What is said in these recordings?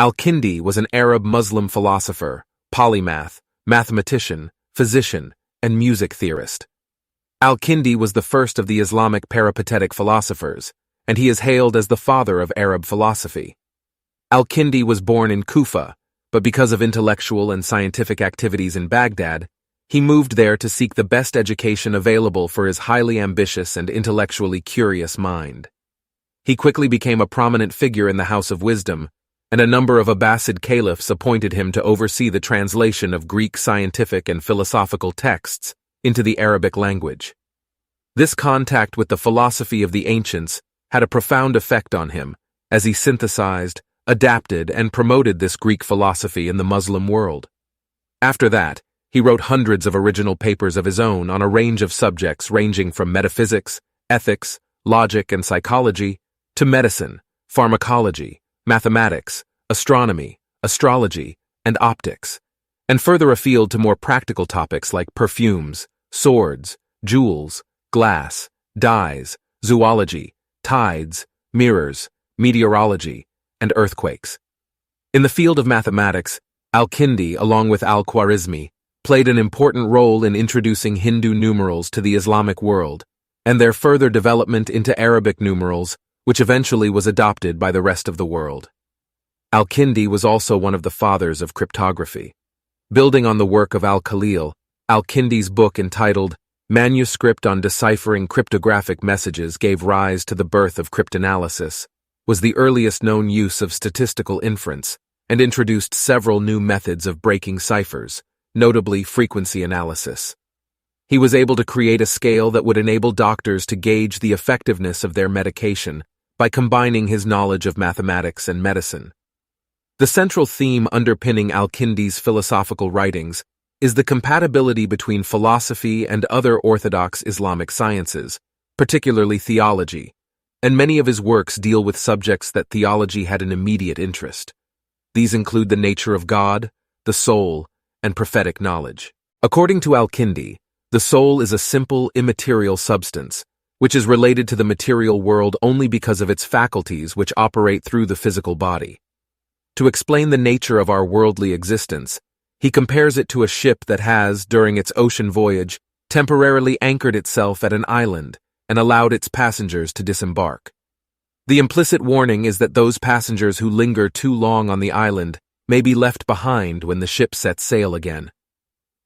Al-Kindi was an Arab Muslim philosopher, polymath, mathematician, physician, and music theorist. Al-Kindi was the first of the Islamic peripatetic philosophers, and he is hailed as the father of Arab philosophy. Al-Kindi was born in Kufa, but because of intellectual and scientific activities in Baghdad, he moved there to seek the best education available for his highly ambitious and intellectually curious mind. He quickly became a prominent figure in the House of Wisdom, and a number of Abbasid caliphs appointed him to oversee the translation of Greek scientific and philosophical texts into the Arabic language. This contact with the philosophy of the ancients had a profound effect on him, as he synthesized, adapted, and promoted this Greek philosophy in the Muslim world. After that, he wrote hundreds of original papers of his own on a range of subjects ranging from metaphysics, ethics, logic, and psychology, to medicine, pharmacology, mathematics, astronomy, astrology, and optics, and further afield to more practical topics like perfumes, swords, jewels, glass, dyes, zoology, tides, mirrors, meteorology, and earthquakes. In the field of mathematics, Al-Kindi, along with Al-Khwarizmi, played an important role in introducing Hindu numerals to the Islamic world, and their further development into Arabic numerals, which eventually was adopted by the rest of the world. Al-Kindi was also one of the fathers of cryptography. Building on the work of Al-Khalil, Al-Kindi's book entitled Manuscript on Deciphering Cryptographic Messages gave rise to the birth of cryptanalysis, was the earliest known use of statistical inference, and introduced several new methods of breaking ciphers, notably frequency analysis. He was able to create a scale that would enable doctors to gauge the effectiveness of their medication by combining his knowledge of mathematics and medicine. The central theme underpinning Al-Kindi's philosophical writings is the compatibility between philosophy and other orthodox Islamic sciences, particularly theology, and many of his works deal with subjects that theology had an immediate interest. These include the nature of God, the soul, and prophetic knowledge. According to Al-Kindi, the soul is a simple, immaterial substance, which is related to the material world only because of its faculties which operate through the physical body. To explain the nature of our worldly existence, he compares it to a ship that has, during its ocean voyage, temporarily anchored itself at an island and allowed its passengers to disembark. The implicit warning is that those passengers who linger too long on the island may be left behind when the ship sets sail again.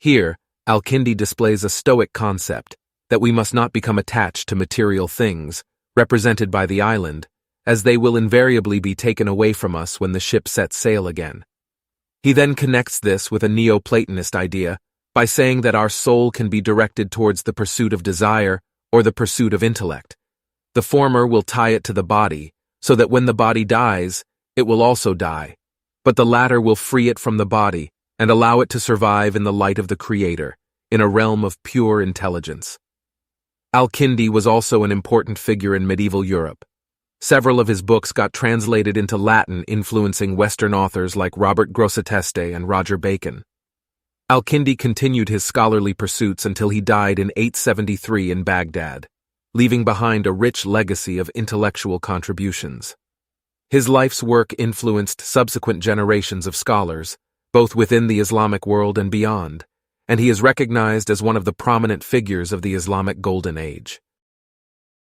Here, Al-Kindi displays a Stoic concept that we must not become attached to material things, represented by the island, as they will invariably be taken away from us when the ship sets sail again. He then connects this with a Neoplatonist idea by saying that our soul can be directed towards the pursuit of desire or the pursuit of intellect. The former will tie it to the body, so that when the body dies, it will also die, but the latter will free it from the body and allow it to survive in the light of the Creator, in a realm of pure intelligence. Al-Kindi was also an important figure in medieval Europe. Several of his books got translated into Latin, influencing Western authors like Robert Grosseteste and Roger Bacon. Al-Kindi continued his scholarly pursuits until he died in 873 in Baghdad, leaving behind a rich legacy of intellectual contributions. His life's work influenced subsequent generations of scholars, both within the Islamic world and beyond, and he is recognized as one of the prominent figures of the Islamic Golden Age.